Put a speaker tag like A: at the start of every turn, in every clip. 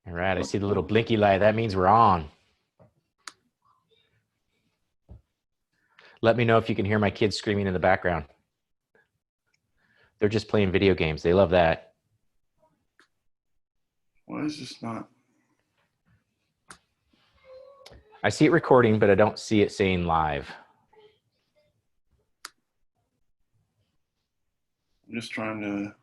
A: All right, I see the little blinky light. That means we're on. Let me know if you can hear my kids screaming in the background. They're just playing video games. They love that.
B: Why is this not?
A: I see it recording, but I don't see it saying live.
B: I'm just trying to.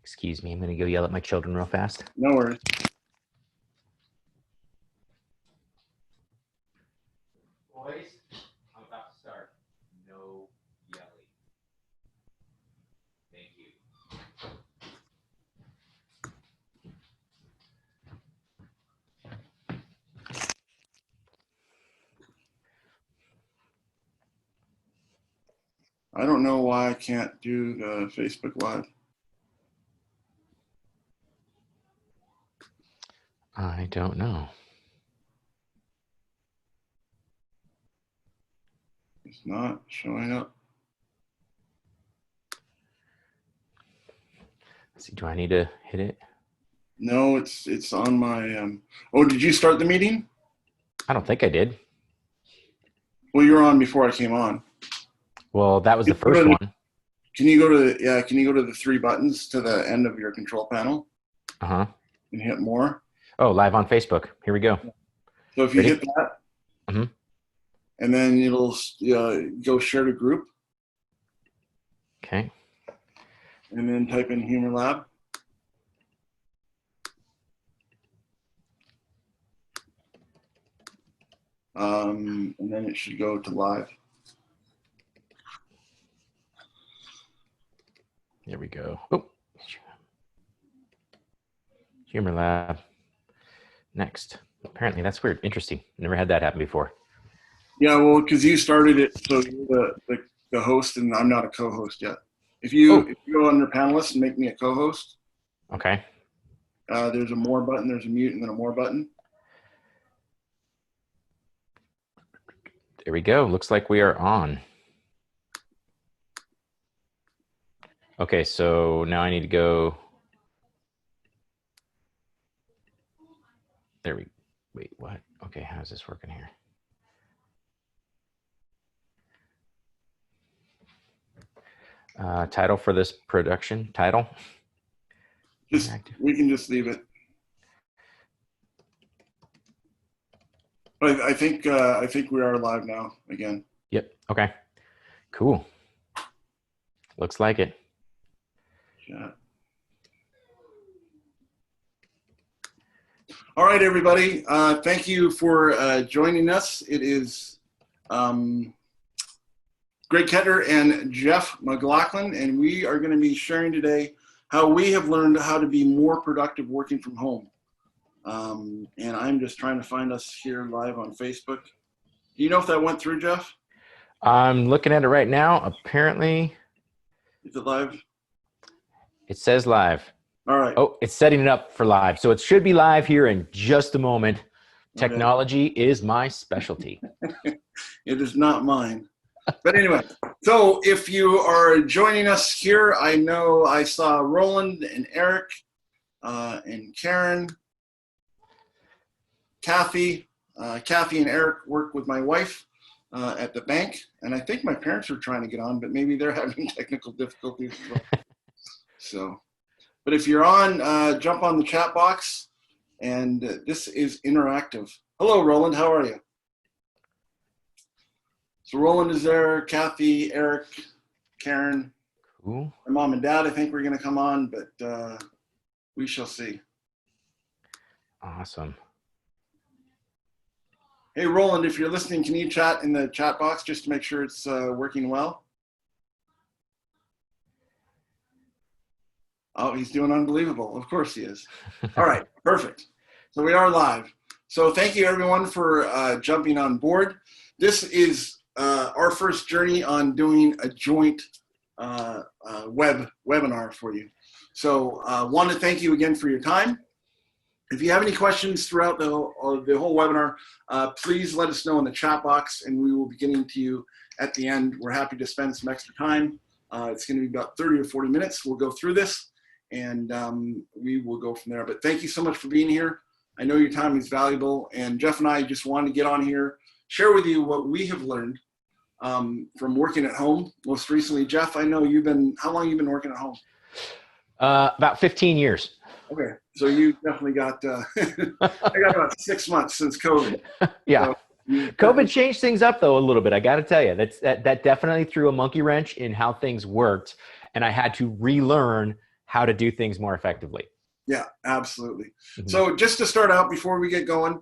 A: Excuse me, I'm going to go yell at my children real fast.
B: No worries.
A: Boys, I'm about to start. No yelling. Thank you.
B: I don't know why I can't do the Facebook Live.
A: I don't know.
B: It's not showing up.
A: Let's see, do I need to hit it?
B: No, it's on my. Oh, did you start the meeting?
A: I don't think I did.
B: Well, you were on before I came on.
A: Well, that was the first one.
B: Can you go to Can you go to the three buttons to the end of your control panel?
A: Uh-huh.
B: And hit more.
A: Oh, live on Facebook. Here we go.
B: So if you
A: Ready?
B: hit that,
A: Mm-hmm.
B: and then it'll go share to group,
A: Okay.
B: and then type in Humor Lab. And then it should go to live.
A: There we go. Oh, Humor Lab. Next. Apparently, that's weird. Interesting. Never had that happen before.
B: Yeah, well, because you started it, so you're the host, and I'm not a co-host yet. If you go under panelists and make me a co-host,
A: okay.
B: There's a more button, there's a mute, and then a more button.
A: There we go. Looks like we are on. Okay, so now I need to go. There we. Wait, what? Okay, how's this working here? Title for this production? Title?
B: We can just leave it. But I think we are live now again.
A: Yep. Okay. Cool. Looks like it.
B: Yeah. All right, everybody. Thank you for joining us. It is Greg Kettner and Jeff McLaughlin, and we are going to be sharing today how we have learned how to be more productive working from home. And I'm just trying to find us here live on Facebook. Do you know if that went through, Jeff?
A: I'm looking at it right now. Apparently.
B: Is it live?
A: It says live.
B: All right.
A: Oh, it's setting it up for live. So it should be live here in just a moment.
B: Okay.
A: Technology is my specialty.
B: It is not mine. But anyway, so if you are joining us here, I know I saw Roland and Eric and Karen, Kathy. Kathy and Eric work with my wife at the bank, and I think my parents are trying to get on, but maybe they're having technical difficulties as well. So, but if you're on, jump on the chat box, and this is interactive. Hello, Roland. How are you? So Roland is there, Kathy, Eric, Karen,
A: Cool.
B: My mom and dad, I think we're going to come on, but we shall see.
A: Awesome.
B: Hey, Roland, if you're listening, can you chat in the chat box just to make sure it's working well? Oh, he's doing unbelievable. Of course he is. All right, perfect. So we are live. So thank you, everyone, for jumping on board. This is our first journey on doing a joint webinar for you. So want to thank you again for your time. If you have any questions throughout the whole webinar, please let us know in the chat box, and we will be getting to you at the end. We're happy to spend some extra time. It's going to be about 30 or 40 minutes. We'll go through this, and we will go from there. But thank you so much for being here. I know your time is valuable, and Jeff and I just wanted to get on here, share with you what we have learned from working at home. Most recently, Jeff, I know how long you've been working at home?
A: About 15 years.
B: Okay, so you definitely got, I got about 6 months since COVID.
A: Yeah.
B: So
A: COVID changed things up though a little bit. I got to tell you, that definitely threw a monkey wrench in how things worked, and I had to relearn how to do things more effectively.
B: Yeah, absolutely.
A: Mm-hmm.
B: So just to start out, before we get going,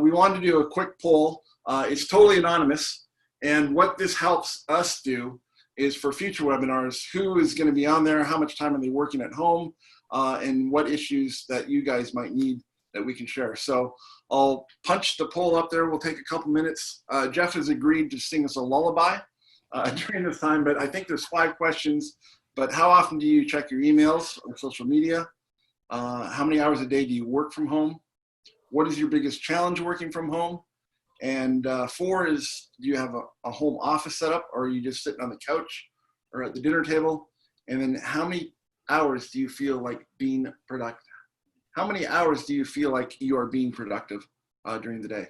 B: we wanted to do a quick poll. It's totally anonymous, and what this helps us do is for future webinars, who is going to be on there, how much time are they working at home, and what issues that you guys might need that we can share. So I'll punch the poll up there. We'll take a couple minutes. Jeff has agreed to sing us a lullaby during this time, but I think there's 5 questions. But how often do you check your emails or social media? How many hours a day do you work from home? What is your biggest challenge working from home? And 4 is, do you have a home office setup, or are you just sitting on the couch or at the dinner table? And then how many hours do you feel like being productive? How many hours do you feel like you are being productive during the day?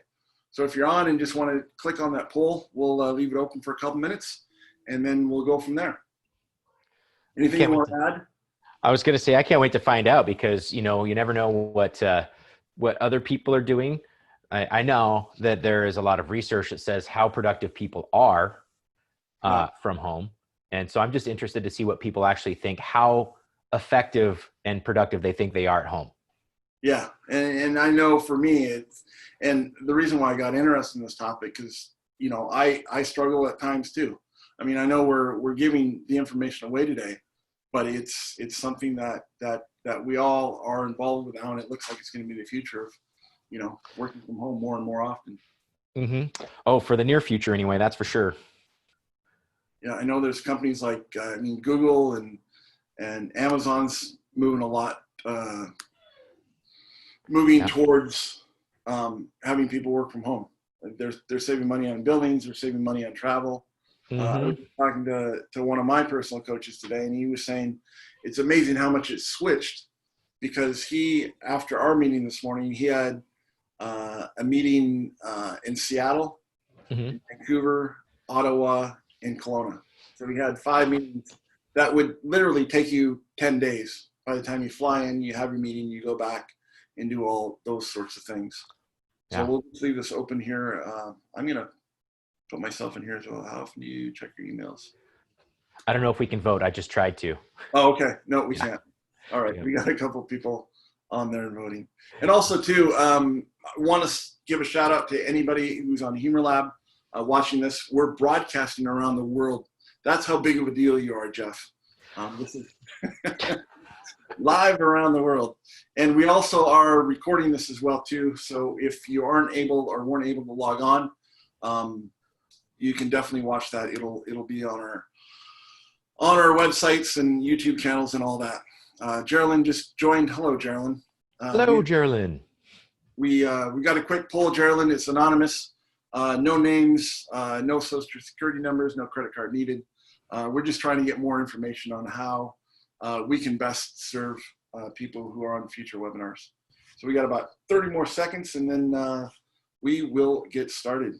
B: So if you're on and just want to click on that poll, we'll leave it open for a couple minutes, and then we'll go from there. Anything you want to add?
A: I was going to say, I can't wait to find out, because, you never know what other people are doing. I know that there is a lot of research that says how productive people are from home. And so I'm just interested to see what people actually think, how effective and productive they think they are at home.
B: Yeah. And I know for me, and the reason why I got interested in this topic is, I struggle at times too. I mean, I know we're giving the information away today, but it's something that we all are involved with now, and it looks like it's going to be the future of, working from home more and more often.
A: Mm-hmm. Oh, for the near future anyway, that's for sure.
B: Yeah, I know there's companies like Google and Amazon's moving a lot, towards having people work from home. They're saving money on buildings, they're saving money on travel.
A: Mm-hmm.
B: I was talking to one of my personal coaches today, and he was saying it's amazing how much it's switched, because after our meeting this morning, he had a meeting in Seattle,
A: mm-hmm.
B: Vancouver, Ottawa, and Kelowna. So we had 5 meetings that would literally take you 10 days. By the time you fly in, you have your meeting, you go back and do all those sorts of things. So
A: Yeah.
B: we'll just leave this open here. I'm going to put myself in here as well. How often do you check your emails?
A: I don't know if we can vote. I just tried to.
B: Oh, okay. No, we can't. All right. Yeah. We got a couple people on there voting. And also, too, I want to give a shout out to anybody who's on Humor Lab watching this. We're broadcasting around the world. That's how big of a deal you are, Jeff. This is live around the world. And we also are recording this as well, too. So if you aren't able or weren't able to log on, you can definitely watch that. It'll be on our websites and YouTube channels and all that. Geraldine just joined. Hello, Geraldine.
A: Hello, Geraldine.
B: We got a quick poll, Geraldine. It's anonymous. No names, no social security numbers, no credit card needed. We're just trying to get more information on how we can best serve people who are on future webinars. So we got about 30 more seconds, and then we will get started.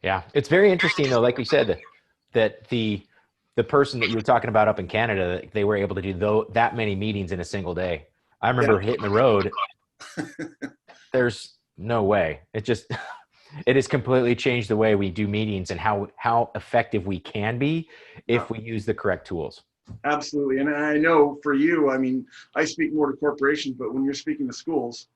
A: Yeah, it's very interesting though. Like we said, that the person that you were talking about up in Canada, they were able to do that many meetings in a single day. I remember hitting the road. There's no way. It has completely changed the way we do meetings and how effective we can be if we use the correct tools.
B: Absolutely. And I know for you, I mean, I speak more to corporations, but when you're speaking to schools,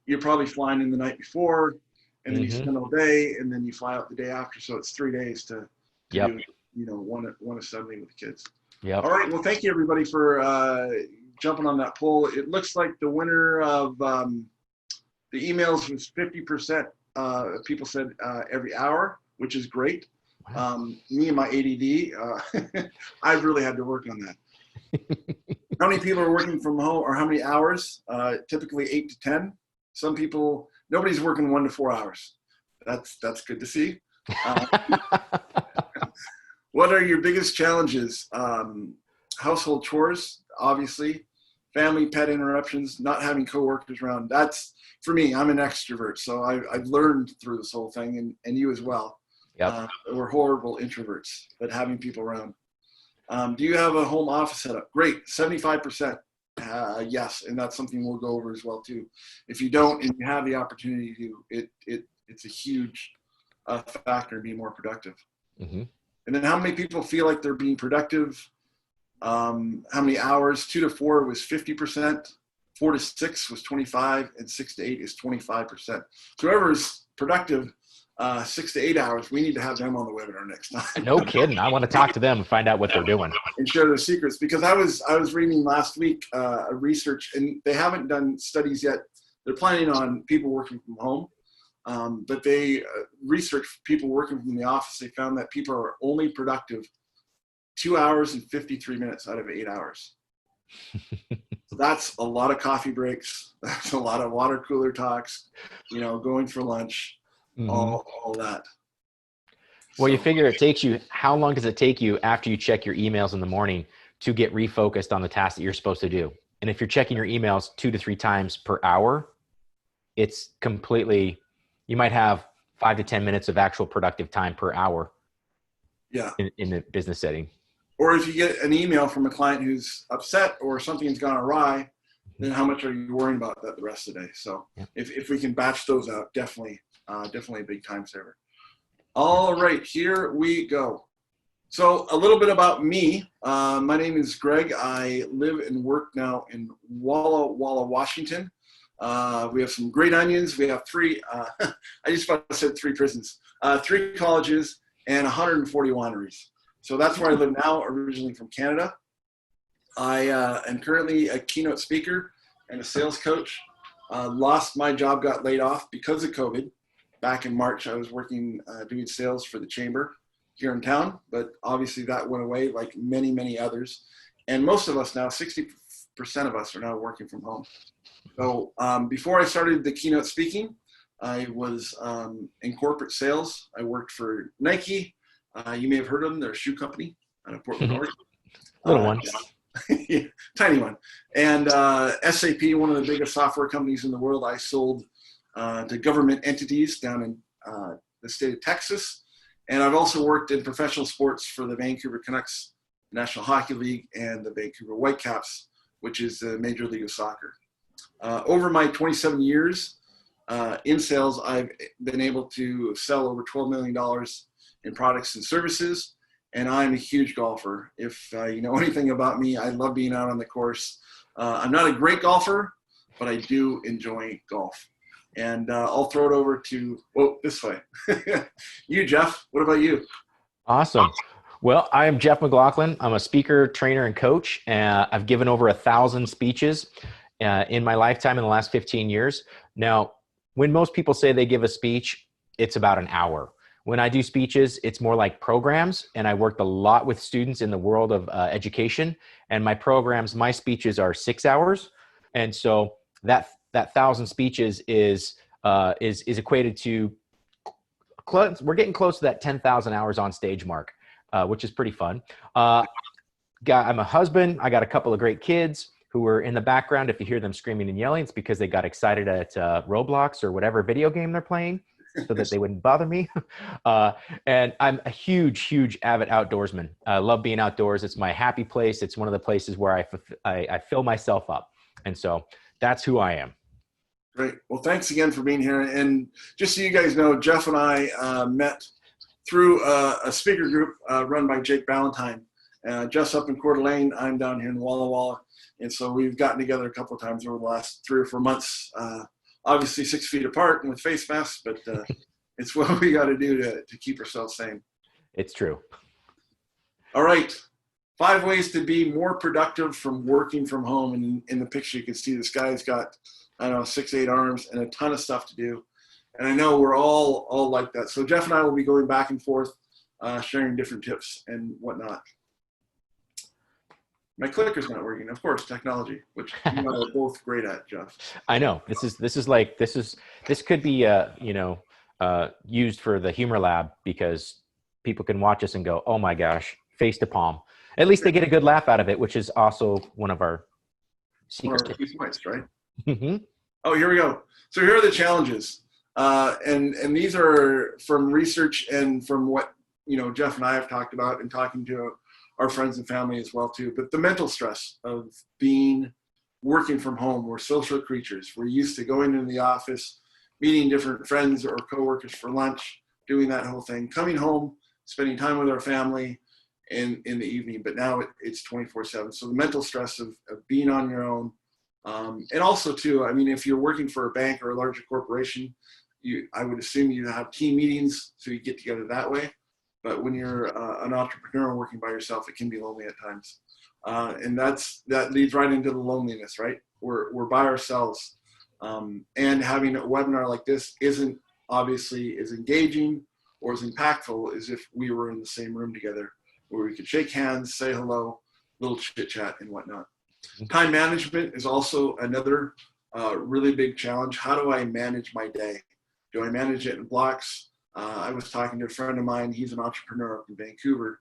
B: you're probably flying in the night before, and then you spend all day, and then you fly out the day after. So it's 3 days to do, one assembly with the kids.
A: Yep.
B: All right. Well, thank you everybody for jumping on that poll. It looks like the winner of the emails was 50%. People said every hour, which is great. Me and my ADD, I've really had to work on that. How many people are working from home, or how many hours? Typically 8 to 10. Some people, nobody's working 1 to 4 hours. That's good to see. Uh, what are your biggest challenges? Household chores, obviously. Family, pet interruptions, not having coworkers around. That's, for me, I'm an extrovert, so I've learned through this whole thing, and you as well.
A: Yep.
B: We're horrible introverts, but having people around. Do you have a home office setup? Great, 75%. Yes, and that's something we'll go over as well too. If you don't and you have the opportunity to, it's a huge factor in being more productive.
A: Mm-hmm.
B: And then how many people feel like they're being productive? How many hours? 2 to 4 was 50%. 4 to 6 was 25, and 6 to 8 is 25%. So whoever's productive 6 to 8 hours, we need to have them on the webinar next time.
A: No kidding. I want to talk to them and find out what they're doing.
B: And share their secrets, because I was reading last week a research, and they haven't done studies yet. They're planning on people working from home, but they researched people working from the office. They found that people are only productive 2 hours and 53 minutes out of 8 hours. So that's a lot of coffee breaks. That's a lot of water cooler talks, going for lunch,
A: Mm-hmm.
B: all that.
A: Well, you figure it takes you, how long does it take you after you check your emails in the morning to get refocused on the task that you're supposed to do? And if you're checking your emails 2 to 3 times per hour, it's completely, you might have 5 to 10 minutes of actual productive time per hour.
B: Yeah.
A: In the business setting.
B: Or if you get an email from a client who's upset or something's gone awry, then how much are you worrying about that the rest of the day? So yeah. If we can batch those out, definitely a big time saver. All right, here we go. So a little bit about me. My name is Greg. I live and work now in Walla Walla, Washington. We have some great onions. We have 3, I just about said 3 prisons, 3 colleges, and 140 wineries. So that's where I live now, originally from Canada. I am currently a keynote speaker and a sales coach. Lost my job, got laid off because of COVID. Back in March, I was working, doing sales for the chamber here in town, but obviously that went away like many, many others. And most of us now, 60% of us are now working from home. So before I started the keynote speaking, I was in corporate sales. I worked for Nike. You may have heard of them. They're a shoe company out of Portland, Oregon.
A: Little one.
B: Yeah, tiny one. And SAP, one of the biggest software companies in the world, I sold to government entities down in the state of Texas. And I've also worked in professional sports for the Vancouver Canucks, National Hockey League, and the Vancouver Whitecaps, which is the Major League of Soccer. Over my 27 years in sales, I've been able to sell over $12 million in products and services, and I'm a huge golfer. If you know anything about me, I love being out on the course. I'm not a great golfer, but I do enjoy golf. And I'll throw it over to, this way. You, Jeff, what about you?
A: Awesome. Well, I am Jeff McLaughlin. I'm a speaker, trainer, and coach. I've given over 1,000 speeches in my lifetime in the last 15 years. Now, when most people say they give a speech, it's about an hour. When I do speeches, it's more like programs, and I worked a lot with students in the world of education. And my programs, my speeches are 6 hours, and so that 1,000 speeches is equated to we're getting close to that 10,000 hours on stage mark, which is pretty fun. I'm a husband. I got a couple of great kids who are in the background. If you hear them screaming and yelling, it's because they got excited at Roblox or whatever video game they're playing, so that they wouldn't bother me. And I'm a huge avid outdoorsman. I love being outdoors. It's my happy place. It's one of the places where I fill myself up. And so that's who I am.
B: Great. Well, thanks again for being here. And just so you guys know, Jeff and I met through a speaker group run by Jake Ballantyne. Jeff's up in Coeur d'Alene. I'm down here in Walla Walla. And so we've gotten together a couple of times over the last 3 or 4 months. Obviously 6 feet apart and with face masks, but it's what we got to do to keep ourselves sane.
A: It's true.
B: All right. 5 ways to be more productive from working from home. And in the picture, you can see this guy's got, 6, 8 arms and a ton of stuff to do. And I know we're all like that. So Jeff and I will be going back and forth, sharing different tips and whatnot. My clicker's not working. Of course, technology, which you and I are both great at, Jeff.
A: I know this could be used for the humor lab because people can watch us and go, oh my gosh, face to palm. At least they get a good laugh out of it, which is also one of our
B: One of
A: secret
B: our key
A: tips.
B: points, right?
A: Mhm.
B: Oh, here we go. So here are the challenges, and these are from research and from what Jeff and I have talked about and talking to our friends and family as well too. But the mental stress of working from home. We're social creatures. We're used to going into the office, meeting different friends or coworkers for lunch, doing that whole thing, coming home, spending time with our family in the evening. But now it's 24/7. So the mental stress of being on your own. And also too, I mean, if you're working for a bank or a larger corporation, I would assume you have team meetings, so you get together that way. But when you're an entrepreneur working by yourself, it can be lonely at times. And that leads right into the loneliness, right? We're by ourselves. And having a webinar like this isn't obviously as engaging or as impactful as if we were in the same room together where we could shake hands, say hello, little chit chat and whatnot. Time management is also another really big challenge. How do I manage my day? Do I manage it in blocks? I was talking to a friend of mine. He's an entrepreneur up in Vancouver,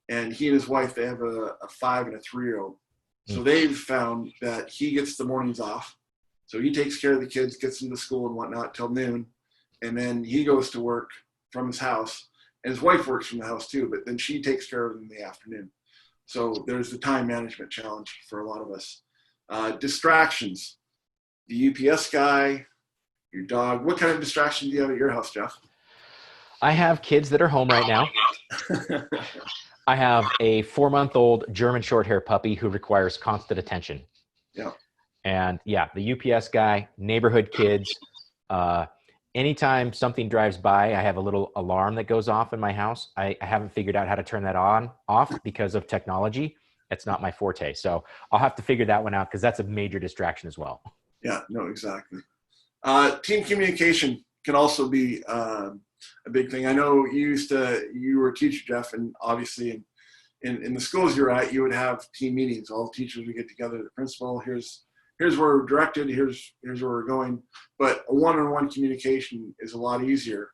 B: and he and his wife, they have a 5 and a 3-year-old. So they've found that he gets the mornings off. So he takes care of the kids, gets them to school and whatnot till noon. And then he goes to work from his house, and his wife works from the house too, but then she takes care of them in the afternoon. So there's the time management challenge for a lot of us. Distractions, the UPS guy, your dog. What kind of distractions do you have at your house, Jeff?
A: I have kids that are home right now. I have a 4-month-old German short hair puppy who requires constant attention.
B: Yeah.
A: And yeah, the UPS guy, neighborhood kids. Anytime something drives by, I have a little alarm that goes off in my house. I haven't figured out how to turn that off because of technology. It's not my forte. So I'll have to figure that one out because that's a major distraction as well.
B: Yeah, no, exactly. Team communication can also be a big thing. I know you were a teacher, Jeff, and obviously in the schools you're at, you would have team meetings. All the teachers would get together, the principal, here's where we're directed, here's where we're going. But a one-on-one communication is a lot easier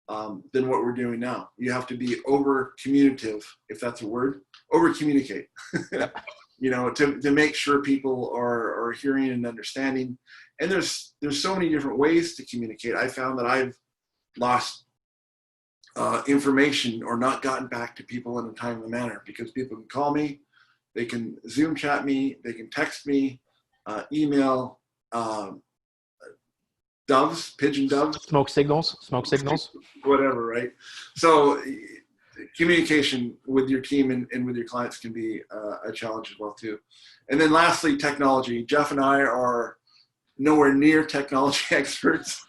B: than what we're doing now. You have to be over communicative, if that's a word, over communicate, to make sure people are hearing and understanding. And there's so many different ways to communicate. I found that I've lost information or not gotten back to people in a timely manner because people can call me, they can Zoom chat me, they can text me, email, pigeon doves,
A: smoke signals,
B: whatever, right? So communication with your team and with your clients can be a challenge as well too. And then lastly, technology. Jeff and I are nowhere near technology experts.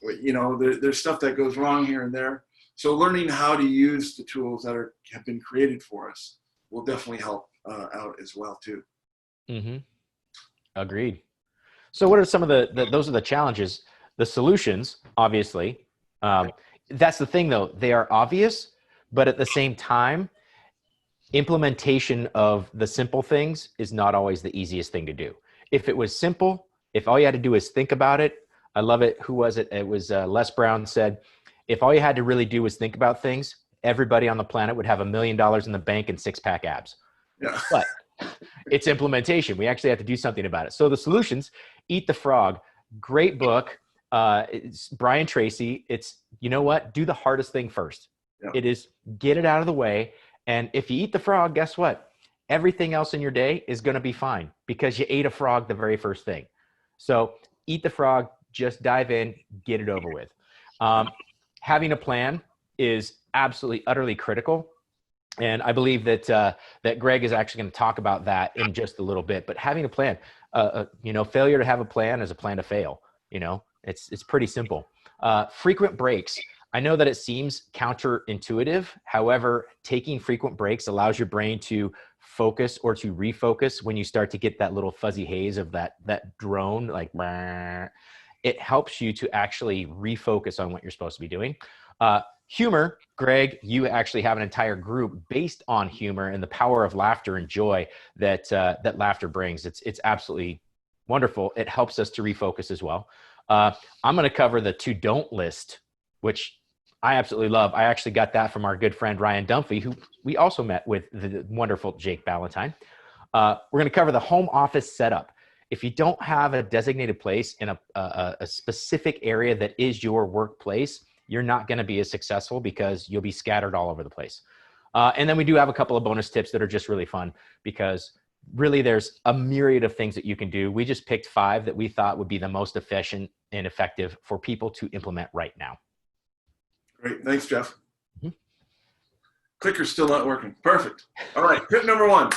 B: There's stuff that goes wrong here and there. So learning how to use the tools that have been created for us will definitely help out as well too.
A: Mm-hmm. Agreed. So what are some of those are the challenges, the solutions, obviously. That's the thing though, they are obvious, but at the same time, implementation of the simple things is not always the easiest thing to do. If it was simple, if all you had to do is think about it, I love it. Who was it? It was Les Brown said, if all you had to really do was think about things, everybody on the planet would have $1 million in the bank and 6-pack abs.
B: Yeah.
A: But it's implementation. We actually have to do something about it. So the solutions, Eat the Frog, great book. It's Brian Tracy. It's, you know what? Do the hardest thing first.
B: Yeah.
A: It is get it out of the way. And if you eat the frog, guess what? Everything else in your day is going to be fine because you ate a frog the very first thing. So eat the frog, just dive in, get it over with. Having a plan is absolutely, utterly critical. And I believe that that Greg is actually going to talk about that in just a little bit. But having a plan, failure to have a plan is a plan to fail. It's pretty simple. Frequent breaks. I know that it seems counterintuitive. However, taking frequent breaks allows your brain to focus or to refocus when you start to get that little fuzzy haze of that drone, like, it helps you to actually refocus on what you're supposed to be doing. Humor, Greg, you actually have an entire group based on humor and the power of laughter and joy that laughter brings. It's absolutely wonderful. It helps us to refocus as well. I'm going to cover the to don't list, which I absolutely love. I actually got that from our good friend Ryan Dunphy, who we also met with the wonderful Jake Ballantyne. We're going to cover the home office setup. If you don't have a designated place in a specific area that is your workplace, you're not going to be as successful because you'll be scattered all over the place. And then we do have a couple of bonus tips that are just really fun because really there's a myriad of things that you can do. We just picked 5 that we thought would be the most efficient and effective for people to implement right now.
B: Great. Thanks, Jeff.
A: Mm-hmm.
B: Clicker's still not working. Perfect. All right. Tip number 1,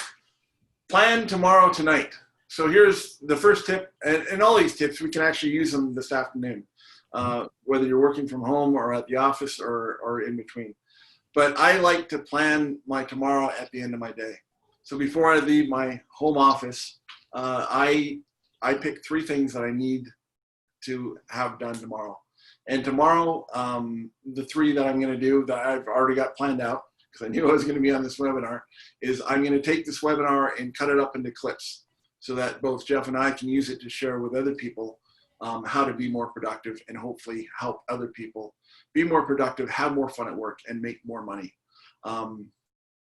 B: plan tomorrow tonight. So here's the first tip, and all these tips, we can actually use them this afternoon, whether you're working from home or at the office or in between. But I like to plan my tomorrow at the end of my day. So before I leave my home office, I pick 3 things that I need to have done tomorrow. And tomorrow, the 3 that I'm going to do that I've already got planned out, because I knew I was going to be on this webinar, is I'm going to take this webinar and cut it up into clips so that both Jeff and I can use it to share with other people how to be more productive and hopefully help other people be more productive, have more fun at work, and make more money.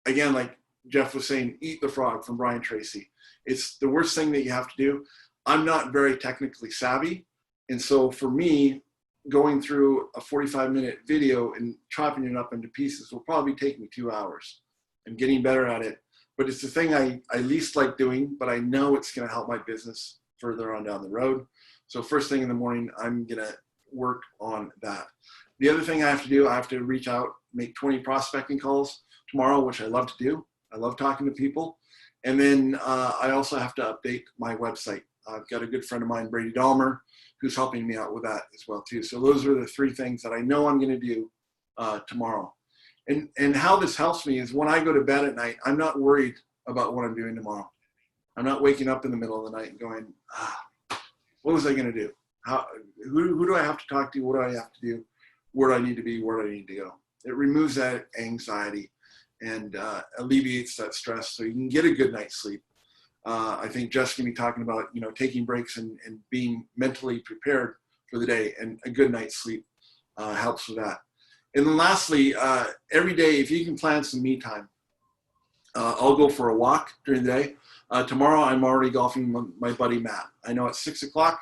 B: Again, like Jeff was saying, eat the frog from Brian Tracy. It's the worst thing that you have to do. I'm not very technically savvy. And so for me, going through a 45-minute video and chopping it up into pieces will probably take me 2 hours. I'm getting better at it. But it's the thing I least like doing, but I know it's going to help my business further on down the road. So first thing in the morning, I'm going to work on that. The other thing I have to do, I have to reach out, make 20 prospecting calls tomorrow, which I love to do. I love talking to people. And then I also have to update my website. I've got a good friend of mine, Brady Dahmer, who's helping me out with that as well too. So those are the 3 things that I know I'm going to do tomorrow. And how this helps me is when I go to bed at night, I'm not worried about what I'm doing tomorrow. I'm not waking up in the middle of the night and going, what was I going to do? Who do I have to talk to? What do I have to do? Where do I need to be? Where do I need to go? It removes that anxiety and alleviates that stress so you can get a good night's sleep. I think Jeff's going to be talking about, taking breaks and being mentally prepared for the day, and a good night's sleep helps with that. And then lastly, every day, if you can plan some me time, I'll go for a walk during the day. Tomorrow, I'm already golfing with my buddy Matt. I know at 6 o'clock,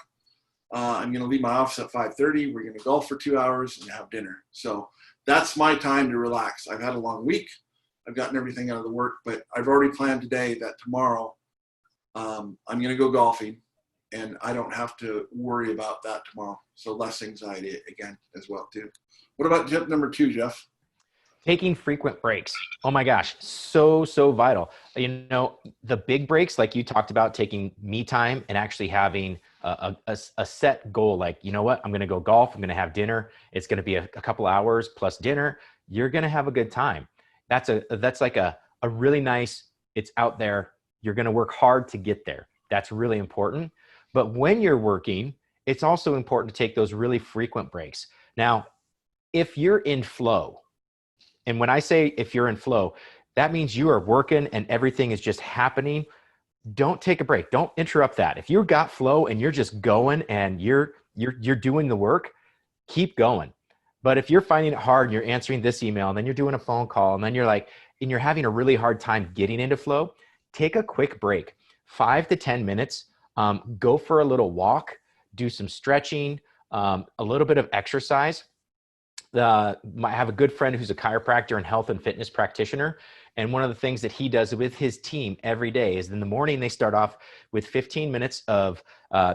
B: I'm going to leave my office at 5:30. We're going to golf for 2 hours and have dinner. So that's my time to relax. I've had a long week. I've gotten everything out of the work, but I've already planned today that tomorrow I'm going to go golfing, and I don't have to worry about that tomorrow. So less anxiety again as well too. What about tip number 2, Jeff?
A: Taking frequent breaks. Oh my gosh, so vital. The big breaks, like you talked about, taking me time and actually having a set goal. Like, you know what, I'm going to go golf. I'm going to have dinner. It's going to be a couple hours plus dinner. You're going to have a good time. That's like a really nice, it's out there. You're going to work hard to get there. That's really important. But when you're working, it's also important to take those really frequent breaks. Now, if you're in flow, and when I say if you're in flow, that means you are working and everything is just happening. Don't take a break. Don't interrupt that. If you've got flow and you're just going and you're doing the work, keep going. But if you're finding it hard and you're answering this email and then you're doing a phone call and then you're having a really hard time getting into flow, take a quick break, 5 to 10 minutes. Go for a little walk, do some stretching, a little bit of exercise. I have a good friend who's a chiropractor and health and fitness practitioner. And one of the things that he does with his team every day is in the morning, they start off with 15 minutes of,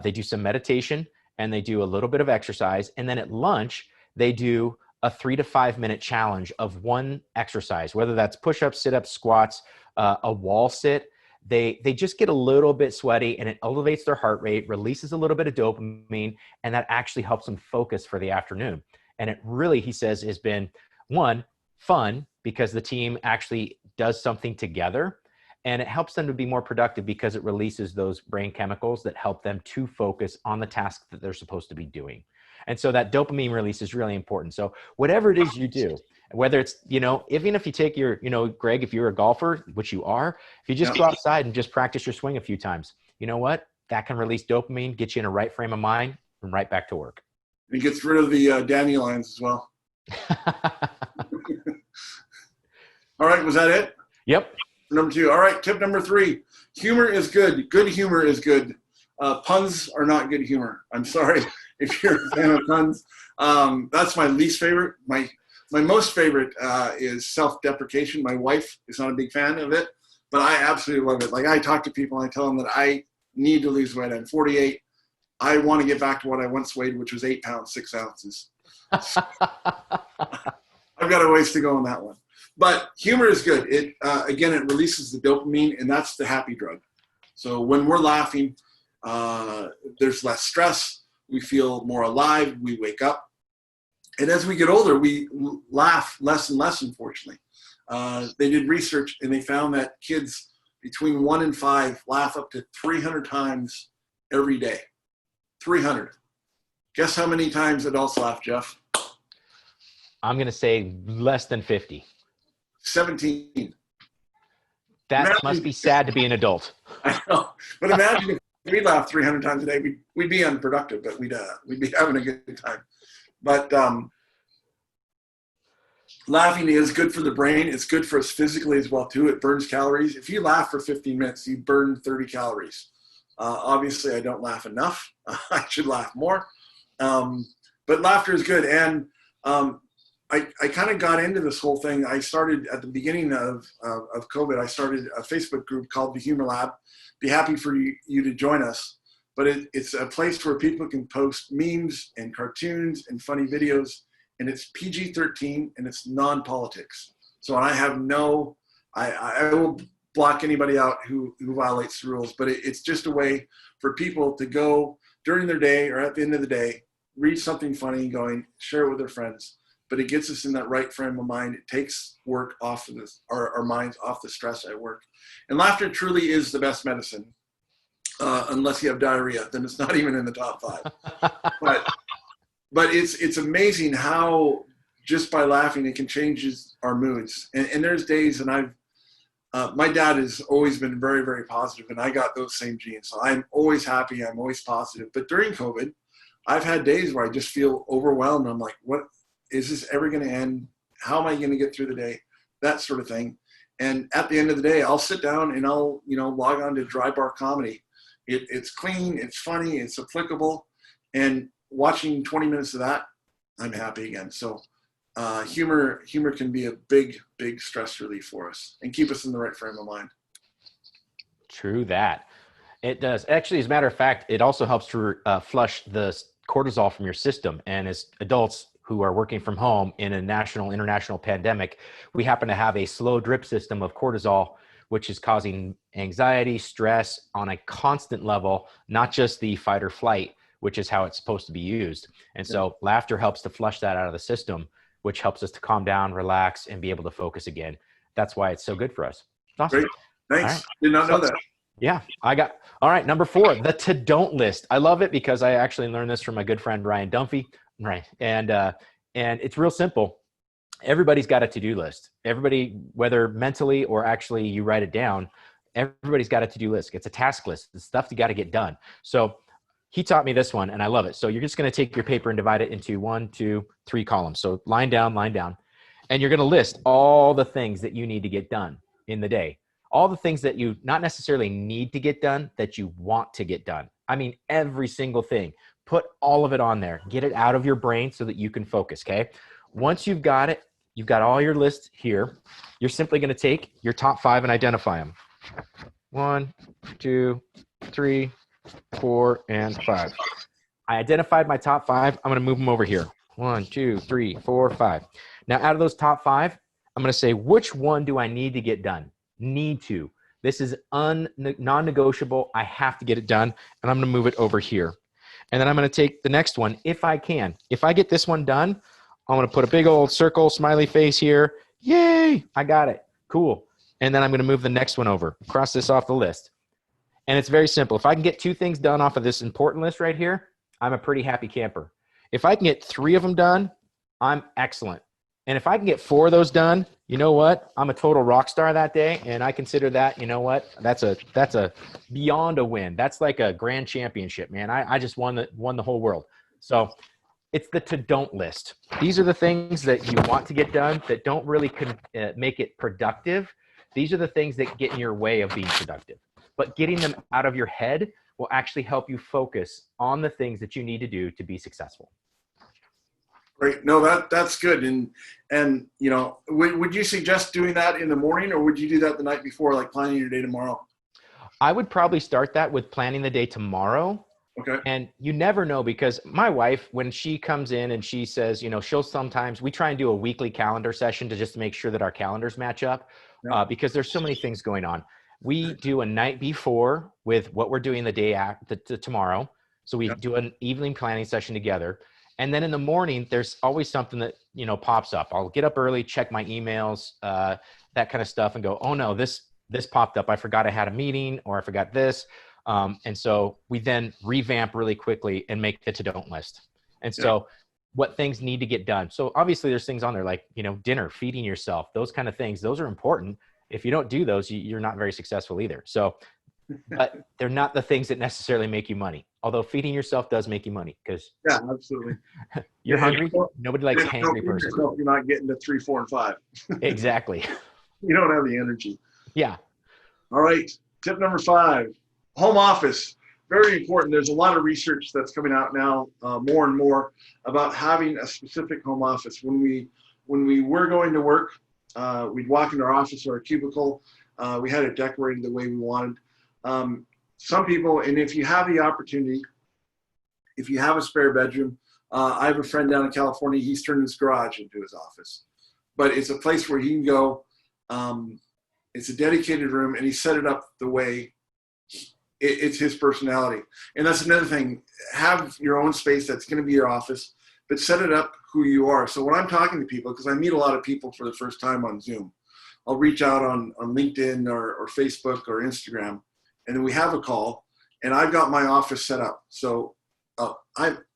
A: they do some meditation and they do a little bit of exercise. And then at lunch, they do a 3 to 5 minute challenge of one exercise, whether that's push-ups, sit-ups, squats, a wall sit. They just get a little bit sweaty and it elevates their heart rate, releases a little bit of dopamine, and that actually helps them focus for the afternoon. And it really, he says, has been, one, fun because the team actually does something together, and it helps them to be more productive because it releases those brain chemicals that help them to focus on the task that they're supposed to be doing. And so that dopamine release is really important. So whatever it is you do, whether it's, even if you take your, Greg, if you're a golfer, which you are, if you just go outside and just practice your swing a few times, you know what? That can release dopamine, get you in a right frame of mind, and right back to work.
B: It gets rid of the dandelions as well. All right, was that it?
A: Yep.
B: Number 2. All right, tip number 3. Humor is good. Good humor is good. Puns are not good humor. I'm sorry if you're a fan of puns. That's my least favorite. My most favorite is self-deprecation. My wife is not a big fan of it, but I absolutely love it. Like, I talk to people and I tell them that I need to lose weight. I'm 48. I want to get back to what I once weighed, which was 8 pounds, 6 ounces. I've got a ways to go on that one. But humor is good. It again, it releases the dopamine, and that's the happy drug. So when we're laughing, there's less stress. We feel more alive. We wake up. And as we get older, we laugh less and less, unfortunately. They did research, and they found that kids between 1 and 5 laugh up to 300 times every day. 300. Guess how many times adults laugh, Jeff?
A: I'm going to say less than 50.
B: 17.
A: That must be sad to be an adult.
B: I know. But imagine if we laughed 300 times a day, we'd be unproductive, but we'd be having a good time. But laughing is good for the brain. It's good for us physically as well, too. It burns calories. If you laugh for 15 minutes, you burn 30 calories. Obviously, I don't laugh enough. I should laugh more. But laughter is good. And I kind of got into this whole thing. I started at the beginning of COVID. I started a Facebook group called the Humor Lab. Be happy for you to join us. But it's a place where people can post memes and cartoons and funny videos. And it's PG-13 and it's non-politics. So I have I will block anybody out who violates the rules. But it's just a way for people to go during their day or at the end of the day, read something funny, share it with their friends. But it gets us in that right frame of mind. It takes work off of our minds off the stress at work. And laughter truly is the best medicine. Unless you have diarrhea, then it's not even in the top 5. But it's amazing how just by laughing it can change our moods. And there's days, and my dad has always been very, very positive, and I got those same genes. So I'm always happy. I'm always positive. But during COVID, I've had days where I just feel overwhelmed. I'm like, what is this ever going to end? How am I going to get through the day? That sort of thing. And at the end of the day, I'll sit down and I'll log on to Dry Bar Comedy. It's clean, it's funny, it's applicable, and watching 20 minutes of that, I'm happy again. So humor can be a big, big stress relief for us and keep us in the right frame of mind.
A: True that. It does. Actually, as a matter of fact, it also helps to flush the cortisol from your system. And as adults who are working from home in a international pandemic, we happen to have a slow drip system of cortisol, which is causing anxiety, stress on a constant level, not just the fight or flight, which is how it's supposed to be used. And so laughter helps to flush that out of the system, which helps us to calm down, relax, and be able to focus again. That's why it's so good for us. Awesome.
B: Great. Thanks.
A: Right.
B: Did not know that.
A: Yeah, all right. Number 4, the to-don't list. I love it because I actually learned this from my good friend, Ryan Dunphy. Right. And it's real simple. Everybody's got a to-do list. Everybody, whether mentally or actually you write it down, everybody's got a to-do list. It's a task list. The stuff you got to get done. So he taught me this one and I love it. So you're just going to take your paper and divide it into 1, 2, 3 columns. So line down. And you're going to list all the things that you need to get done in the day. All the things that you not necessarily need to get done, that you want to get done. I mean, every single thing. Put all of it on there. Get it out of your brain so that you can focus, okay? Once you've got it, you've got all your lists here. You're simply going to take your top 5 and identify them. 1, 2, 3, 4, and 5. I identified my top 5. I'm going to move them over here. 1, 2, 3, 4, 5. Now, out of those top 5, I'm going to say, which one do I need to get done? Need to. This is non-negotiable. I have to get it done, and I'm going to move it over here. And then I'm going to take the next one if I can. If I get this one done, I'm going to put a big old circle, smiley face here. Yay, I got it. Cool. And then I'm going to move the next one over, cross this off the list. And it's very simple. If I can get 2 things done off of this important list right here, I'm a pretty happy camper. If I can get 3 of them done, I'm excellent. And if I can get 4 of those done, you know what? I'm a total rock star that day. And I consider that, you know what? That's a beyond a win. That's like a grand championship, man. I just won the whole world. So it's the to don't list. These are the things that you want to get done that don't really make it productive. These are the things that get in your way of being productive. But getting them out of your head will actually help you focus on the things that you need to do to be successful.
B: Great. No, that's good. And you know, would you suggest doing that in the morning, or would you do that the night before, like planning your day tomorrow?
A: I would probably start that with planning the day tomorrow.
B: Okay.
A: And you never know, because my wife, when she comes in and she says, you know, we try and do a weekly calendar session to just make sure that our calendars match up, because there's so many things going on. We do a night before with what we're doing the day after tomorrow. So we do an evening planning session together. And then in the morning, there's always something that, you know, pops up. I'll get up early, check my emails, that kind of stuff, and go, oh no, this popped up. I forgot I had a meeting, or I forgot this. And so we then revamp really quickly and make the to don't list. And so what things need to get done. So obviously there's things on there like, you know, dinner, feeding yourself, those kind of things. Those are important. If you don't do those, you're not very successful either. So, but they're not the things that necessarily make you money. Although feeding yourself does make you money, because
B: absolutely.
A: You're hungry. Nobody likes a hangry person.
B: You're not getting to 3, 4, and 5.
A: Exactly.
B: You don't have the energy.
A: Yeah.
B: All right. Tip number 5, home office. Very important. There's a lot of research that's coming out now, more and more, about having a specific home office. When we were going to work, we'd walk into our office or our cubicle. We had it decorated the way we wanted. Some people, and if you have the opportunity, if you have a spare bedroom, I have a friend down in California, he's turned his garage into his office. But it's a place where he can go. It's a dedicated room, and he set it up the way it's his personality. And that's another thing. Have your own space that's going to be your office, but set it up who you are. So when I'm talking to people, because I meet a lot of people for the first time on Zoom, I'll reach out on LinkedIn or Facebook or Instagram, and then we have a call, and I've got my office set up. So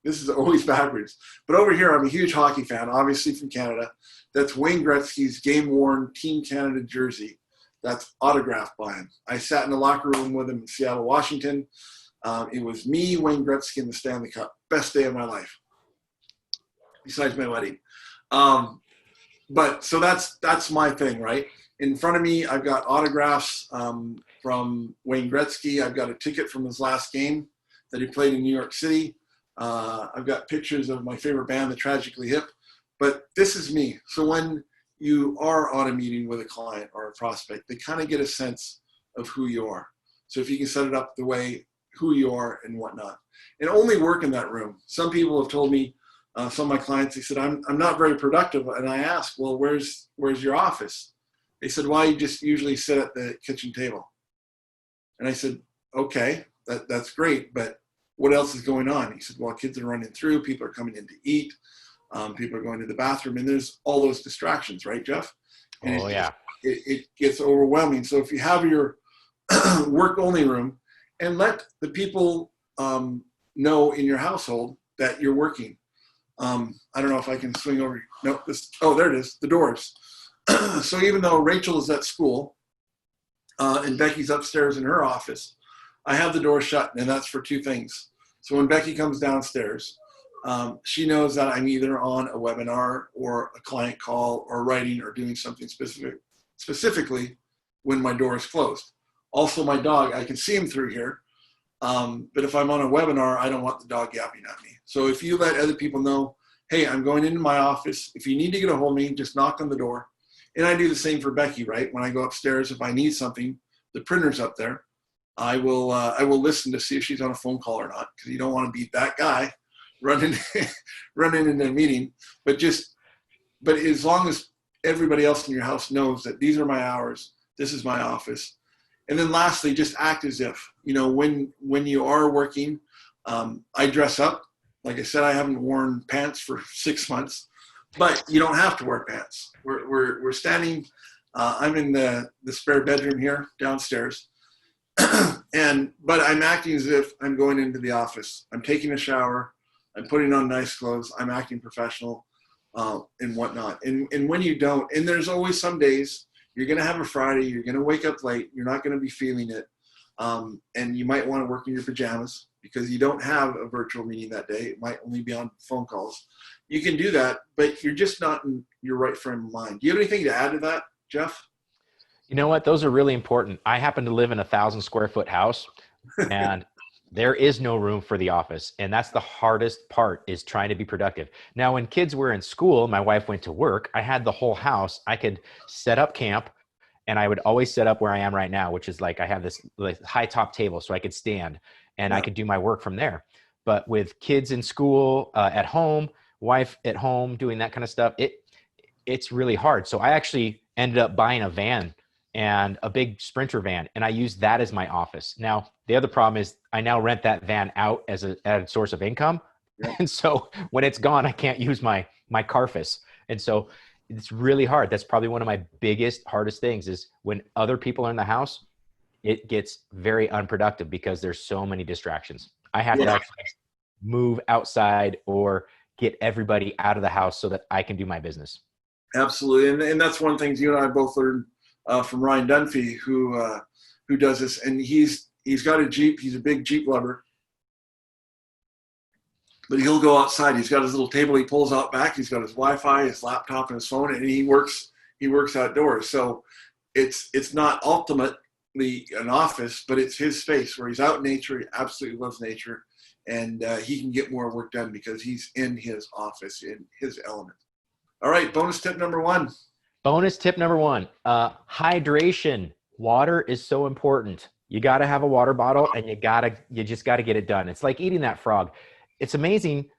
B: this is always backwards. But over here, I'm a huge hockey fan, obviously from Canada. That's Wayne Gretzky's game-worn Team Canada jersey. That's autographed by him. I sat in the locker room with him in Seattle, Washington. It was me, Wayne Gretzky, and the Stanley Cup. Best day of my life, besides my wedding. But so that's my thing, right? In front of me, I've got autographs from Wayne Gretzky. I've got a ticket from his last game that he played in New York City. I've got pictures of my favorite band, the Tragically Hip. But this is me. So when you are on a meeting with a client or a prospect, they kind of get a sense of who you are. So if you can set it up the way who you are and whatnot, and only work in that room. Some people have told me, some of my clients, they said, I'm not very productive. And I asked, well, where's your office? They said, well, you just usually sit at the kitchen table. And I said, okay, that's great, but what else is going on? He said, well, kids are running through, people are coming in to eat, people are going to the bathroom, and there's all those distractions, right, Jeff? And it gets overwhelming. So if you have your work-only room, and let the people know in your household that you're working. I don't know if I can swing over. No, there it is, the doors. So even though Rachel is at school and Becky's upstairs in her office, I have the door shut, and that's for 2 things. So when Becky comes downstairs, she knows that I'm either on a webinar or a client call or writing or doing something specifically when my door is closed. Also, my dog, I can see him through here, but if I'm on a webinar, I don't want the dog yapping at me. So if you let other people know, hey, I'm going into my office. If you need to get a hold of me, just knock on the door. And I do the same for Becky, right? When I go upstairs, if I need something, the printer's up there. I will listen to see if she's on a phone call or not, because you don't want to be that guy running into a meeting. But as long as everybody else in your house knows that these are my hours, this is my office. And then lastly, just act as if, when you are working, I dress up. Like I said, I haven't worn pants for 6 months, but you don't have to wear pants. We're standing, I'm in the spare bedroom here downstairs. But I'm acting as if I'm going into the office. I'm taking a shower. I'm putting on nice clothes. I'm acting professional, and whatnot. And when you don't, and there's always some days you're going to have a Friday, you're going to wake up late, you're not going to be feeling it. And you might want to work in your pajamas because you don't have a virtual meeting that day. It might only be on phone calls. You can do that, but you're just not in your right frame of mind. Do you have anything to add to that, Jeff?
A: You know what? Those are really important. I happen to live in a 1,000-square-foot house, and there is no room for the office. And that's the hardest part, is trying to be productive. Now, when kids were in school, my wife went to work, I had the whole house. I could set up camp, and I would always set up where I am right now, which is like I have this like high top table so I could stand and I could do my work from there. But with kids in school, at home, wife at home, doing that kind of stuff, it's really hard. So I actually ended up buying a van, and a big Sprinter van, and I use that as my office. Now, the other problem is I now rent that van out as a added source of income.
B: Yeah.
A: And so when it's gone, I can't use my carcass. And so it's really hard. That's probably one of my hardest things, is when other people are in the house, it gets very unproductive because there's so many distractions. I have to actually move outside or get everybody out of the house so that I can do my business.
B: Absolutely. And that's one thing you and I both learned from Ryan Dunphy, who does this, and he's got a Jeep. He's a big Jeep lover, but he'll go outside. He's got his little table he pulls out back. He's got his Wi-Fi, his laptop, and his phone, and he works outdoors. So it's not ultimately an office, but it's his space where he's out in nature. He absolutely loves nature, and he can get more work done because he's in his office, in his element. All right, bonus tip number 1.
A: Bonus tip number 1, hydration. Water is so important. You got to have a water bottle, and you just got to get it done. It's like eating that frog. It's amazing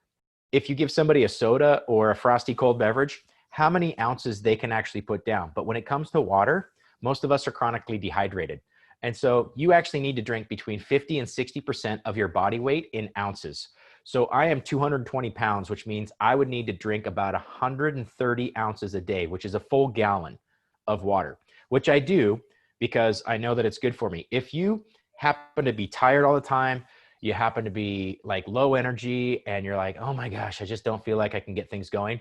A: if you give somebody a soda or a frosty cold beverage, how many ounces they can actually put down. But when it comes to water, most of us are chronically dehydrated. And so you actually need to drink between 50 and 60% of your body weight in ounces. So I am 220 pounds, which means I would need to drink about 130 ounces a day, which is a full gallon of water, which I do because I know that it's good for me. If you happen to be tired all the time, you happen to be like low energy, and you're like, oh my gosh, I just don't feel like I can get things going,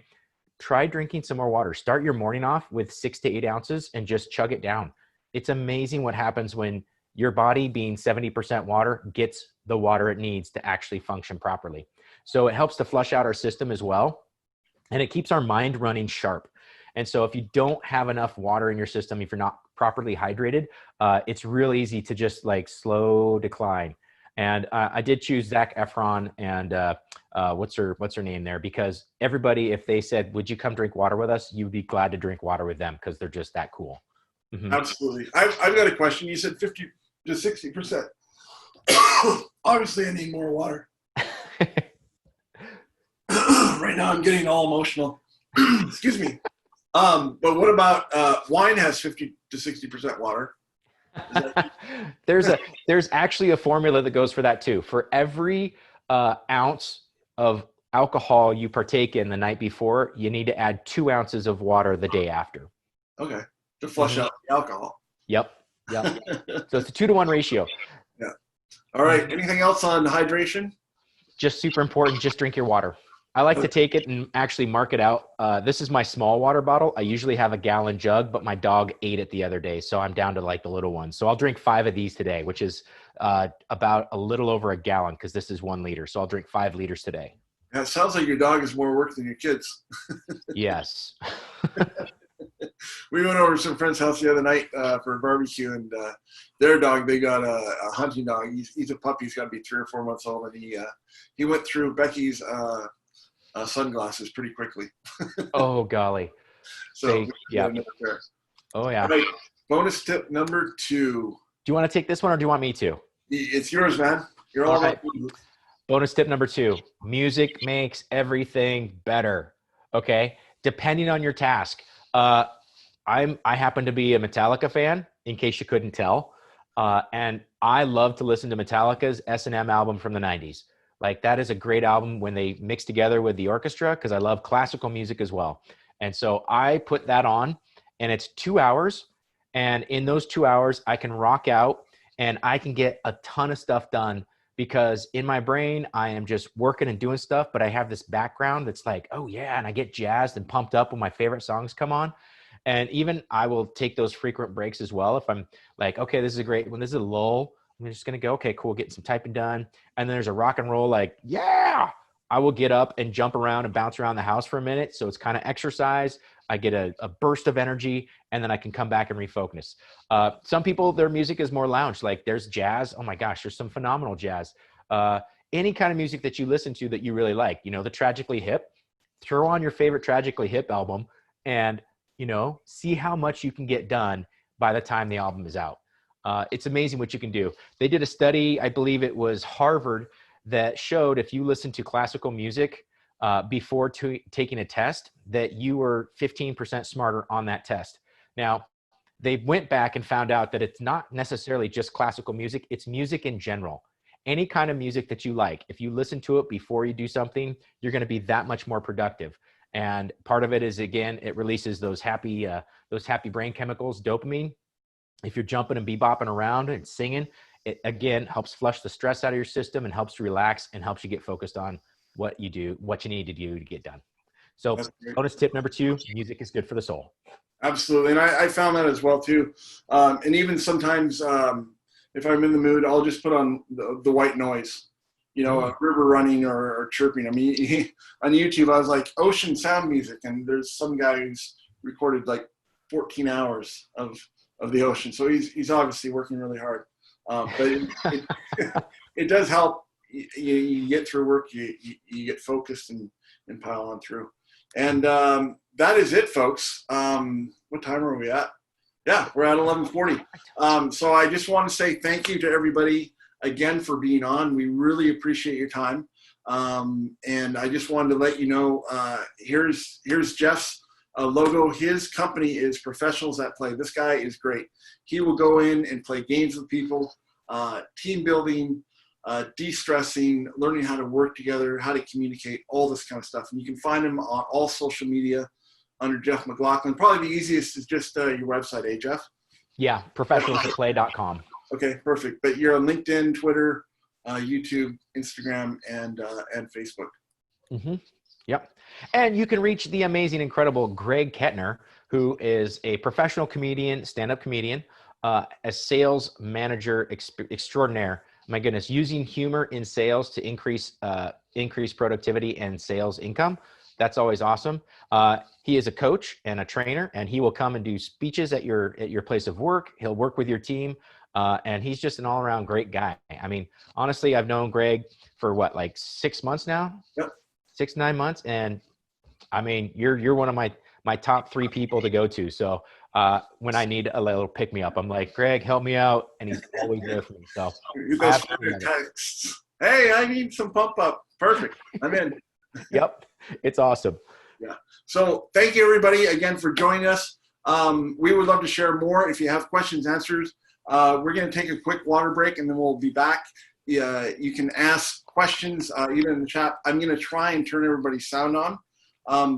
A: try drinking some more water. Start your morning off with 6 to 8 ounces and just chug it down. It's amazing what happens when your body, being 70% water, gets the water it needs to actually function properly. So it helps to flush out our system as well. And it keeps our mind running sharp. And so if you don't have enough water in your system, if you're not properly hydrated, it's real easy to just like slow decline. And I did choose Zac Efron and what's her name there, because everybody, if they said, would you come drink water with us, you'd be glad to drink water with them because they're just that cool. Mm-hmm.
B: Absolutely. I've got a question. You said 50 to 60%. Obviously, I need more water. Right now, I'm getting all emotional. Excuse me. But what about wine has 50 to 60% water?
A: There's actually a formula that goes for that too. For every ounce of alcohol you partake in the night before, you need to add 2 ounces of water the day after.
B: Okay. To flush out the alcohol.
A: Yep. So it's a 2-to-1 ratio.
B: Yeah. All right. Anything else on hydration?
A: Just super important. Just drink your water. I like to take it and actually mark it out. This is my small water bottle. I usually have a gallon jug, but my dog ate it the other day, so I'm down to like the little one. So I'll drink 5 of these today, which is about a little over a gallon, because this is 1 liter. So I'll drink 5 liters today.
B: Yeah, it sounds like your dog is more work than your kids.
A: Yes.
B: We went over to some friend's house the other night for a barbecue, and their dog, they got a hunting dog. He's a puppy. He's got to be 3 or 4 months old, and he went through Becky's sunglasses pretty quickly.
A: Oh, golly.
B: So,
A: yeah. Oh, yeah.
B: Right. Bonus tip number 2.
A: Do you want to take this one, or do you want me to?
B: It's yours, man. You're all right.
A: Bonus tip number 2, music makes everything better. Okay. Depending on your task. I happen to be a Metallica fan, in case you couldn't tell. And I love to listen to Metallica's S&M album from the 90s. Like, that is a great album when they mix together with the orchestra, because I love classical music as well. And so I put that on, and it's 2 hours. And in those 2 hours, I can rock out and I can get a ton of stuff done because in my brain, I am just working and doing stuff, but I have this background that's like, oh yeah. And I get jazzed and pumped up when my favorite songs come on. And even I will take those frequent breaks as well. If I'm like, okay, this is a great one. This is a lull. I'm just going to go, okay, cool. Getting some typing done. And then there's a rock and roll, like, yeah, I will get up and jump around and bounce around the house for a minute. So it's kind of exercise. I get a burst of energy, and then I can come back and refocus. Some people, their music is more lounge. Like there's jazz. Oh my gosh, there's some phenomenal jazz. Uh, any kind of music that you listen to that you really like, you know, the Tragically Hip, throw on your favorite Tragically Hip album and, you know, see how much you can get done by the time the album is out. It's amazing what you can do. They did a study, I believe it was Harvard, that showed if you listen to classical music before taking a test, that you were 15% smarter on that test. Now, they went back and found out that it's not necessarily just classical music, it's music in general. Any kind of music that you like, if you listen to it before you do something, you're going to be that much more productive. And part of it is, again, it releases those happy brain chemicals, dopamine. If you're jumping and bebopping around and singing, it again helps flush the stress out of your system and helps you relax and helps you get focused on what you need to do to get done. So bonus tip number 2, music is good for the soul.
B: Absolutely. And I found that as well too. And even sometimes if I'm in the mood, I'll just put on the white noise, you know, a river running or chirping. I mean, on YouTube, I was like ocean sound music, and there's some guy who's recorded like 14 hours of the ocean. So he's obviously working really hard. But it does help. You get through work, you get focused and pile on through. And that is it, folks. What time are we at? Yeah, we're at 11:40. So I just want to say thank you to everybody again for being on. We really appreciate your time. And I just wanted to let you know, here's Jeff's logo. His company is Professionals at Play. This guy is great. He will go in and play games with people, team building, de-stressing, learning how to work together, how to communicate, all this kind of stuff. And you can find him on all social media under Jeff McLaughlin. Probably the easiest is just your website, Jeff?
A: Yeah, professionalsatplay.com.
B: Okay, perfect. But you're on LinkedIn, Twitter, YouTube, Instagram, and Facebook.
A: Mm-hmm. Yep. And you can reach the amazing, incredible Greg Kettner, who is a professional comedian, stand-up comedian, a sales manager extraordinaire. My goodness, using humor in sales to increase productivity and sales income. That's always awesome. He is a coach and a trainer, and he will come and do speeches at your place of work. He'll work with your team, and he's just an all-around great guy. I mean, honestly, I've known Greg for what, like 6 months now?
B: Yep.
A: 6-9 months, and I mean, you're one of my top 3 people to go to. So when I need a little pick me up, I'm like, Greg, help me out, and he's always there for me. So
B: those texts. Hey, I need some pump up. Perfect. I'm in.
A: Yep, it's awesome.
B: Yeah. So thank you everybody again for joining us. We would love to share more. If you have questions, answers, we're going to take a quick water break and then we'll be back. You can ask questions even in the chat. I'm going to try and turn everybody's sound on,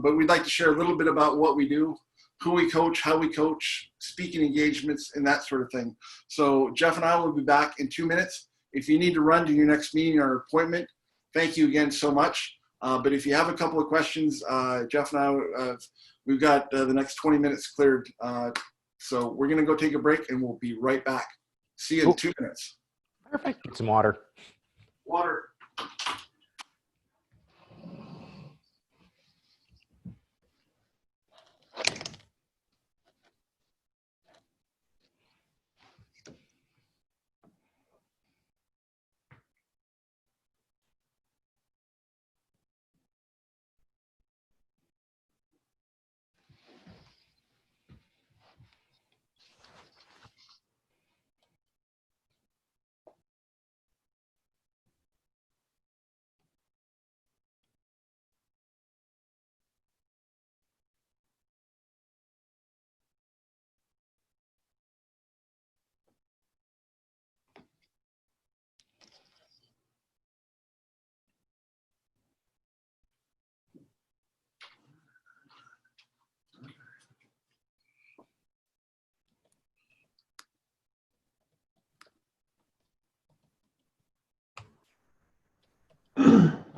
B: but we'd like to share a little bit about what we do, who we coach, how we coach, speaking engagements, and that sort of thing. So Jeff and I will be back in 2 minutes. If you need to run to your next meeting or appointment, thank you again so much. But if you have a couple of questions, Jeff and I, we've got the next 20 minutes cleared. So we're going to go take a break and we'll be right back. See you in 2 minutes.
A: Perfect. Get some water.
B: Water.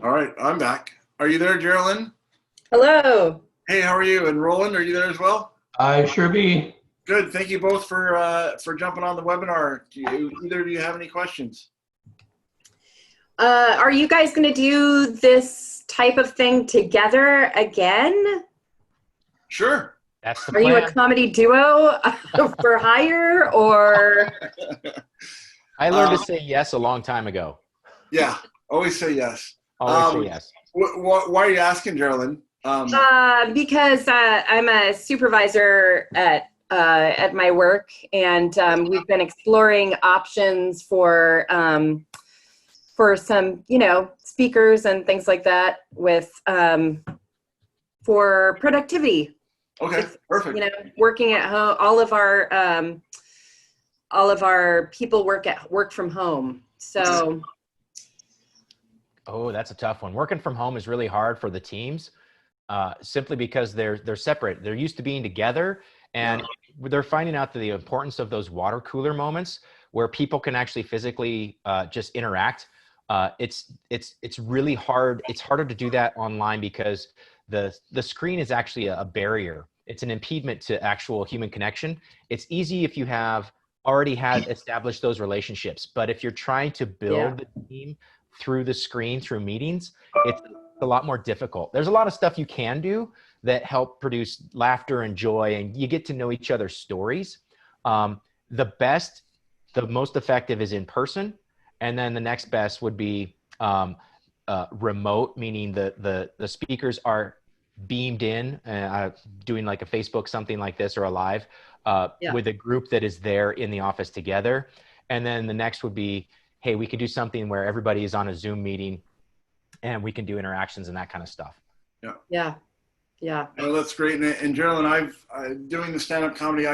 B: All right, I'm back. Are you there, Geraldine?
C: Hello.
B: Hey, how are you? And Roland, are you there as well?
D: I sure be.
B: Good. Thank you both for jumping on the webinar. Either of you have any questions?
C: Are you guys going to do this type of thing together again?
B: Sure.
A: That's the
C: Are
A: plan.
C: you a comedy duo for hire, or?
A: I learned to say yes a long time ago.
B: Yeah, always say yes.
A: Always say yes.
B: Why are you asking, Geraldine?
C: Because I'm a supervisor at my work, and we've been exploring options for some, speakers and things like that with for productivity.
B: Okay, perfect.
C: Working at home. All of our people work from home. So.
A: Oh, that's a tough one. Working from home is really hard for the teams, simply because they're separate. They're used to being together, and they're finding out the importance of those water cooler moments where people can actually physically just interact. It's really hard. It's harder to do that online because the screen is actually a barrier. It's an impediment to actual human connection. It's easy if you have already had established those relationships, but if you're trying to build the team through the screen, through meetings, it's a lot more difficult. There's a lot of stuff you can do that help produce laughter and joy, and you get to know each other's stories. The most effective is in person. And then the next best would be remote, meaning the speakers are beamed in, doing like a Facebook, something like this, or a live with a group that is there in the office together. And then the next would be, hey, we could do something where everybody is on a Zoom meeting and we can do interactions and that kind of stuff.
C: Yeah.
B: Well, that's great. And Geraldine, I've doing the stand-up comedy,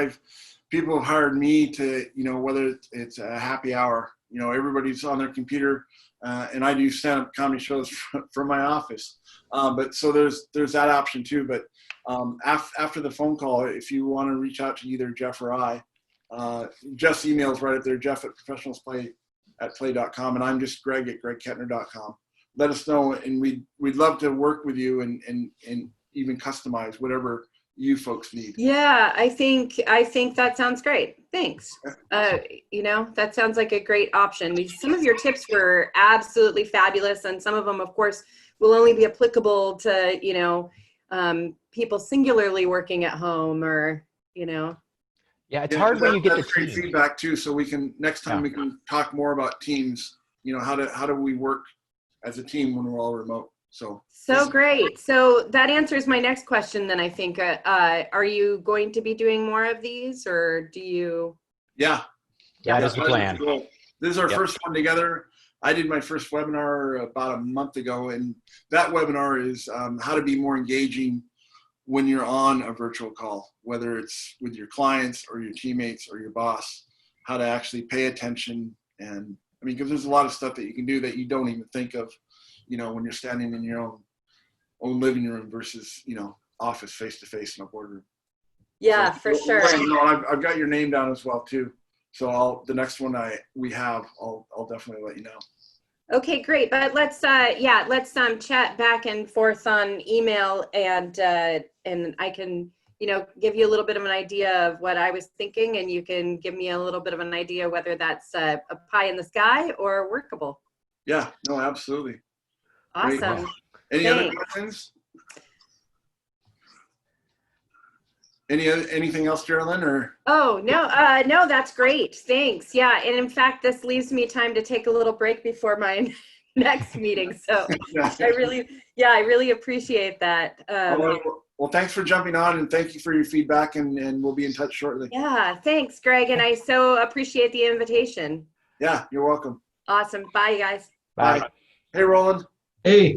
B: people have hired me to, whether it's a happy hour, everybody's on their computer, and I do stand-up comedy shows from my office. But so there's that option too. But after the phone call, if you want to reach out to either Jeff or I, Jeff's email's right up there, jeff@professionalsplay@play.com, and I'm just greg@gregkettner.com. Let us know, and we'd love to work with you and even customize whatever you folks need.
C: Yeah, I think that sounds great. Thanks. That sounds like a great option. Some of your tips were absolutely fabulous, and some of them, of course, will only be applicable to people singularly working at home, or
A: Yeah, it's hard when you get the
B: great
A: team
B: feedback too. So we can next time we can talk more about teams. How do we work as a team when we're all remote? So
C: great. So that answers my next question. Then I think, are you going to be doing more of these, or do you?
B: Yeah,
A: that is the plan.
B: This is our first one together. I did my first webinar about a month ago, and that webinar is how to be more engaging when you're on a virtual call, whether it's with your clients or your teammates or your boss, how to actually pay attention. And because there's a lot of stuff that you can do that you don't even think of, when you're standing in your own living room versus, office face-to-face in a boardroom.
C: Yeah,
B: so,
C: for sure.
B: I've got your name down as well too. So the next one I'll definitely let you know.
C: Okay, great. But let's chat back and forth on email, and I can give you a little bit of an idea of what I was thinking, and you can give me a little bit of an idea whether that's a pie in the sky or workable.
B: Yeah, no, absolutely.
C: Awesome.
B: Any other questions? Anything else, Geraldine? Or
C: no, that's great. Thanks. Yeah, and in fact, this leaves me time to take a little break before my next meeting. So I really appreciate that.
B: Well, thanks for jumping on, and thank you for your feedback, and we'll be in touch shortly.
C: Yeah, thanks, Greg, and I so appreciate the invitation.
B: Yeah, you're welcome.
C: Awesome. Bye, guys.
B: Bye. Hey, Roland.
D: Hey.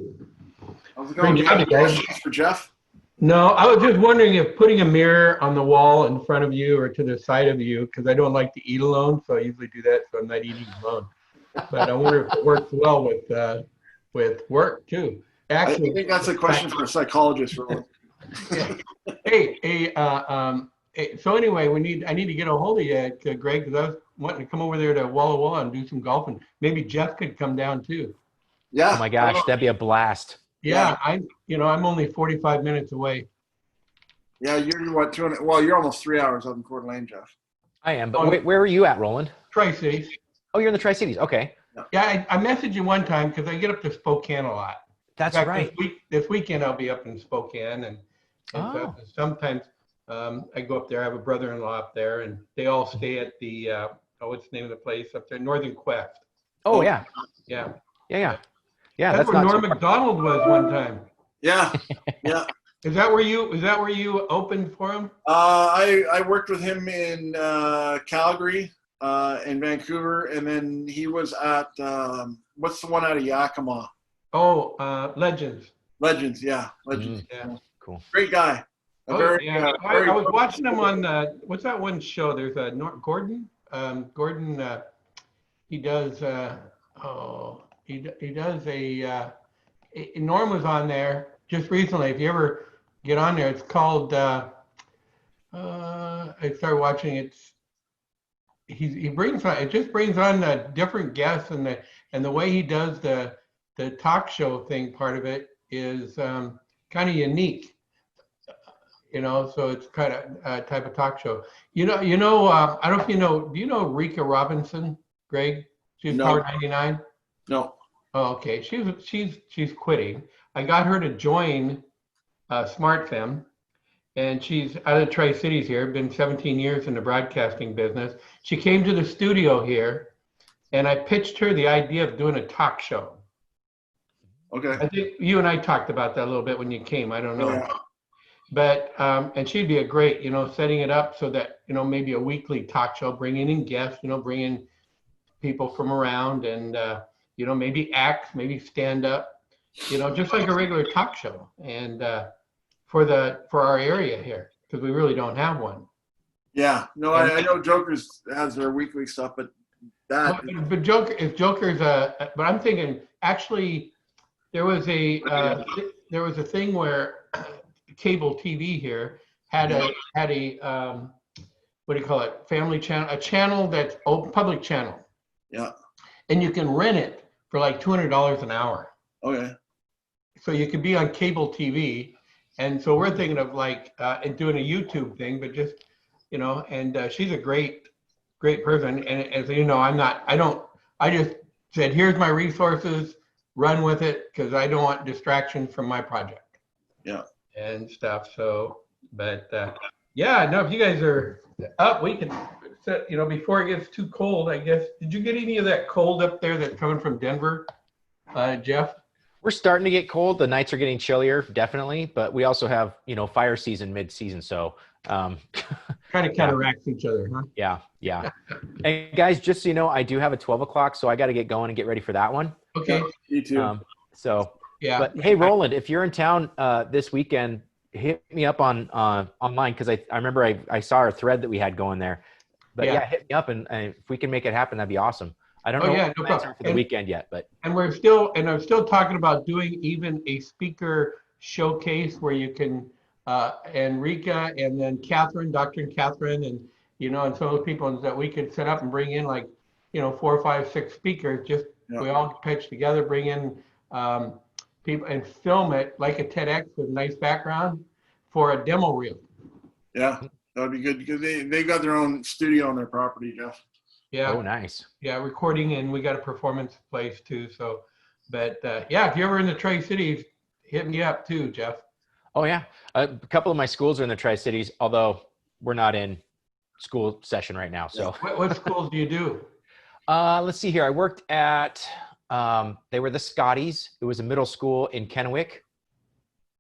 B: How's it going?
D: Great job, guys.
B: Questions for Jeff?
D: No, I was just wondering if putting a mirror on the wall in front of you or to the side of you, because I don't like to eat alone, so I usually do that so I'm not eating alone. But I wonder if it works well with work too. Actually,
B: I think that's a question for a psychologist, Roland.
D: Hey, so anyway, I need to get a hold of you, Greg, because I was wanting to come over there to Walla Walla and do some golfing. Maybe Jeff could come down too.
B: Yeah.
A: Oh my gosh, that'd be a blast.
D: Yeah, I'm only 45 minutes away.
B: Yeah, you're what, 200? Well, you're almost 3 hours up in Coeur d'Alene, Jeff.
A: I am, but where are you at, Roland?
D: Tri-Cities.
A: Oh, you're in the Tri-Cities. Okay.
D: Yeah, I messaged you one time because I get up to Spokane a lot.
A: That's
D: In fact,
A: right.
D: This weekend I'll be up in Spokane, and
A: Oh.
D: sometimes I go up there. I have a brother-in-law up there, and they all stay at the what's the name of the place up there? Northern Quest.
A: Oh, yeah.
D: Yeah.
A: Yeah.
D: That's
A: That's
D: where
A: not
D: Norm
A: too far.
D: Macdonald was one time.
B: Yeah. Yeah.
D: Is that where you opened for him?
B: I worked with him in Calgary, in Vancouver, and then he was at what's the one out of Yakima?
D: Oh, Legends.
B: Legends, yeah, Legends.
D: Yeah.
A: Cool.
B: Great guy.
D: Yeah. I was watching him on what's that one show? There's a Gordon. Gordon. He does. He does a. Norm was on there just recently. If you ever get on there, it's called. I started watching it. He brings on. It just brings on different guests, and the way he does the talk show thing. Part of it is kind of unique. So it's kind of a type of talk show. I don't know if you know. Do you know Rika Robinson, Greg? She's
B: No.
D: Power 99.
B: No.
D: Oh, okay. She's quitting. I got her to join SmartFem, and she's out of the Tri-Cities here. Been 17 years in the broadcasting business. She came to the studio here, and I pitched her the idea of doing a talk show.
B: Okay.
D: I think you and I talked about that a little bit when you came. I don't know.
B: Yeah.
D: But and she'd be a great, setting it up so that maybe a weekly talk show, bringing in guests, bringing people from around, and maybe act, maybe stand up, just like a regular talk show, and for our area here, because we really don't have one.
B: Yeah. No, I know Jokers has their weekly stuff, but that.
D: But Joker's but I'm thinking actually there was a thing where cable TV here had a what do you call it, family channel, a channel that's open, public channel.
B: Yeah.
D: And you can rent it for like $200 an hour.
B: Okay.
D: So you could be on cable TV. And so we're thinking of like doing a YouTube thing, but just, and she's a great person. And as you know, I just said, here's my resources, run with it, because I don't want distraction from my project.
B: Yeah.
D: And stuff. So, but yeah, no, if you guys are up, we can set, before it gets too cold, I guess. Did you get any of that cold up there that's coming from Denver, Jeff?
A: We're starting to get cold. The nights are getting chillier, definitely. But we also have, fire season mid-season. So
D: kind of counteracts each other, huh?
A: Yeah. And guys, just so you know, I do have a 12 o'clock, so I got to get going and get ready for that one.
D: Okay.
B: You too.
D: Yeah.
A: But hey, Roland, if you're in town this weekend, hit me up on online, because I remember I saw our thread that we had going there. But yeah, hit me up, and if we can make it happen, that'd be awesome. I don't know what the plans are for the weekend yet, but
D: I'm still talking about doing even a speaker showcase where you can and Rika and then Catherine, Dr. and Catherine, and and some of the people that we could set up and bring in like 4, 5, 6 speakers. Just we all pitch together, bring in people and film it like a TEDx with nice background for a demo reel.
B: Yeah, that would be good, because they've got their own studio on their property, Jeff.
D: Yeah.
A: Oh, nice.
D: Yeah, recording, and we got a performance place too. So, but yeah, if you're ever in the Tri-Cities, hit me up too, Jeff.
A: Oh yeah, a couple of my schools are in the Tri-Cities, although we're not in school session right now. So
D: what schools do you do?
A: Let's see here. I worked at they were the Scotties. It was a middle school in Kennewick.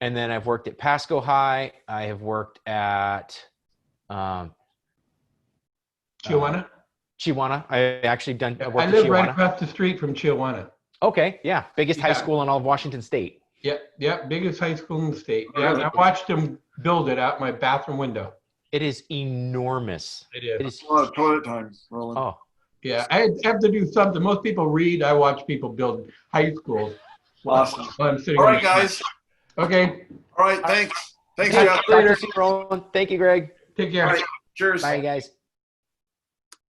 A: And then I've worked at Pasco High. I have worked at
D: Chiawana?
A: Chiawana. I actually
D: I live right across the street from Chiawana.
A: Okay, yeah. Biggest high school in all of Washington State.
D: Yep, biggest high school in the state. Yeah, I watched them build it out my bathroom window.
A: It is enormous.
D: It is.
B: A lot of toilet time, Roland.
A: Oh.
D: Yeah, I have to do something. Most people read. I watch people build high schools.
B: Awesome.
D: While I'm sitting
B: All
D: on
B: right,
D: the
B: guys.
D: Okay.
B: All right, thanks. Thanks,
A: Talk
B: Jeff.
A: to you, Roland. Thank you, Greg.
D: Take care.
B: All right, cheers.
A: Bye, guys.